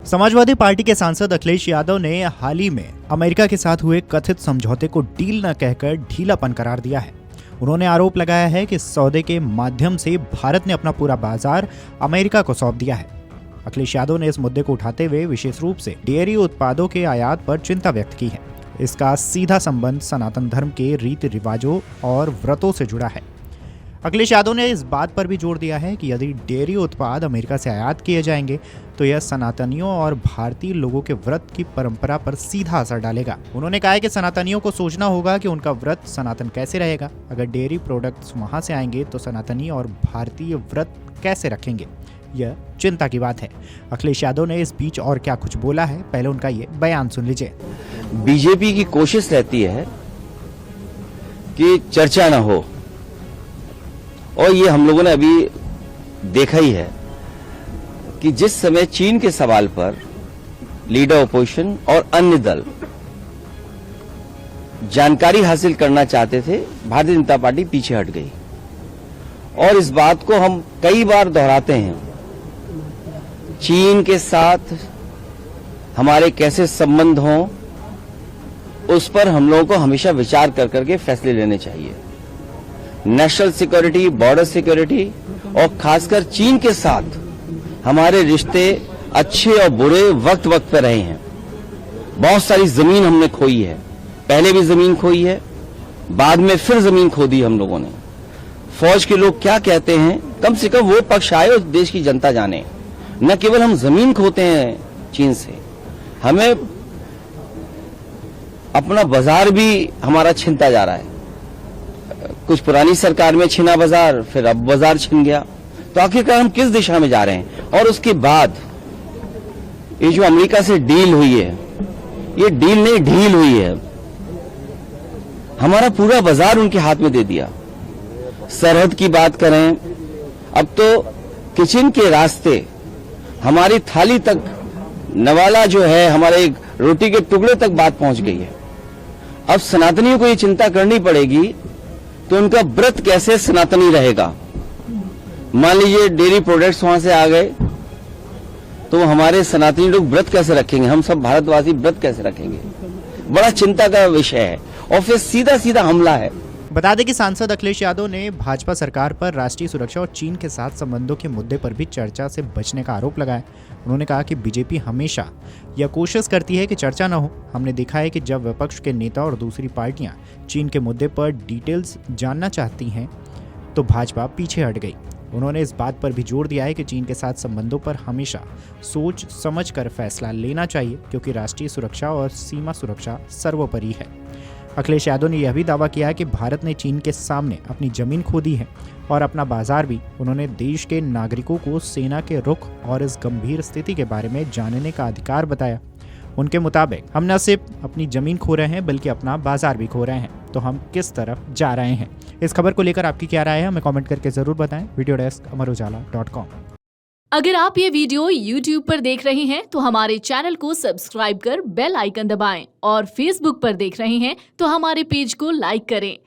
Samajwadi party के सांसद अखिलेश यादव ने हाल ही में अमेरिका के साथ हुए कथित समझौते को डील न कहकर ढीलापन करार दिया है। उन्होंने आरोप लगाया है कि सौदे के माध्यम से भारत ने अपना पूरा बाजार अमेरिका को सौंप दिया है। अखिलेश यादव ने इस मुद्दे को उठाते हुए विशेष रूप से डेयरी उत्पादों के आयात पर चिंता व्यक्त की है। इसका सीधा संबंध सनातन धर्म के रीति रिवाजों और व्रतों से जुड़ा है। अखिलेश यादव ने इस बात पर भी जोर दिया है कि यदि डेयरी उत्पाद अमेरिका से आयात किए जाएंगे तो यह सनातनियों और भारतीय लोगों के व्रत की परंपरा पर सीधा असर डालेगा। उन्होंने कहा है कि सनातनियों को सोचना होगा कि उनका व्रत सनातन कैसे रहेगा। अगर डेयरी प्रोडक्ट्स वहां से आएंगे तो सनातनी और भारतीय व्रत कैसे रखेंगे, यह चिंता की बात है। अखिलेश यादव ने इस बीच और क्या कुछ बोला है, पहले उनका ये बयान सुन लीजिए। बीजेपी की कोशिश रहती है कि चर्चा न हो, और ये हम लोगों ने अभी देखा ही है कि जिस समय चीन के सवाल पर लीडर अपोजिशन और अन्य दल जानकारी हासिल करना चाहते थे, भारतीय जनता पार्टी पीछे हट गई। और इस बात को हम कई बार दोहराते हैं, चीन के साथ हमारे कैसे संबंध हों उस पर हम लोगों को हमेशा विचार कर करके फैसले लेने चाहिए। नेशनल सिक्योरिटी, बॉर्डर सिक्योरिटी और खासकर चीन के साथ हमारे रिश्ते अच्छे और बुरे वक्त वक्त पे रहे हैं। बहुत सारी जमीन हमने खोई है, पहले भी जमीन खोई है, बाद में फिर जमीन खो दी हम लोगों ने। फौज के लोग क्या कहते हैं, कम से कम वो पक्ष आए और देश की जनता जाने। न केवल हम जमीन खोते हैं चीन से, हमें अपना बाजार भी हमारा छिनता जा रहा है। कुछ पुरानी सरकार में छिना बाजार, फिर अब बाजार छिन गया। तो आखिरकार हम किस दिशा में जा रहे हैं? और उसके बाद ये जो अमेरिका से डील हुई है, ये डील नहीं ढील हुई है। हमारा पूरा बाजार उनके हाथ में दे दिया। सरहद की बात करें, अब तो किचन के रास्ते हमारी थाली तक, नवाला जो है हमारे रोटी के टुकड़े तक बात पहुंच गई है। अब सनातनियों को ये चिंता करनी पड़ेगी तो उनका व्रत कैसे सनातनी रहेगा। मान लीजिए डेयरी प्रोडक्ट्स वहां से आ गए तो हमारे सनातनी लोग व्रत कैसे रखेंगे, हम सब भारतवासी व्रत कैसे रखेंगे? बड़ा चिंता का विषय है और फिर सीधा सीधा हमला है। बता दें कि सांसद अखिलेश यादव ने भाजपा सरकार पर राष्ट्रीय सुरक्षा और चीन के साथ संबंधों के मुद्दे पर भी चर्चा से बचने का आरोप लगाया। उन्होंने कहा कि बीजेपी हमेशा यह कोशिश करती है कि चर्चा न हो। हमने देखा है कि जब विपक्ष के नेता और दूसरी पार्टियां चीन के मुद्दे पर डिटेल्स जानना चाहती हैं तो भाजपा पीछे हट गई। उन्होंने इस बात पर भी जोर दिया है कि चीन के साथ संबंधों पर हमेशा सोच समझ कर फैसला लेना चाहिए, क्योंकि राष्ट्रीय सुरक्षा और सीमा सुरक्षा सर्वोपरि है। अखिलेश यादव ने यह भी दावा किया कि भारत ने चीन के सामने अपनी जमीन खो दी है और अपना बाजार भी। उन्होंने देश के नागरिकों को सेना के रुख और इस गंभीर स्थिति के बारे में जानने का अधिकार बताया। उनके मुताबिक हम न सिर्फ अपनी जमीन खो रहे हैं बल्कि अपना बाजार भी खो रहे हैं। तो हम किस तरफ जा रहे हैं? इस खबर को लेकर आपकी क्या राय है, हमें कमेंट करके जरूर बताएं। वीडियो डेस्क अमरउजाला.com। अगर आप ये वीडियो YouTube पर देख रहे हैं तो हमारे चैनल को सब्सक्राइब कर बेल आइकन दबाएं, और Facebook पर देख रहे हैं तो हमारे पेज को लाइक करें।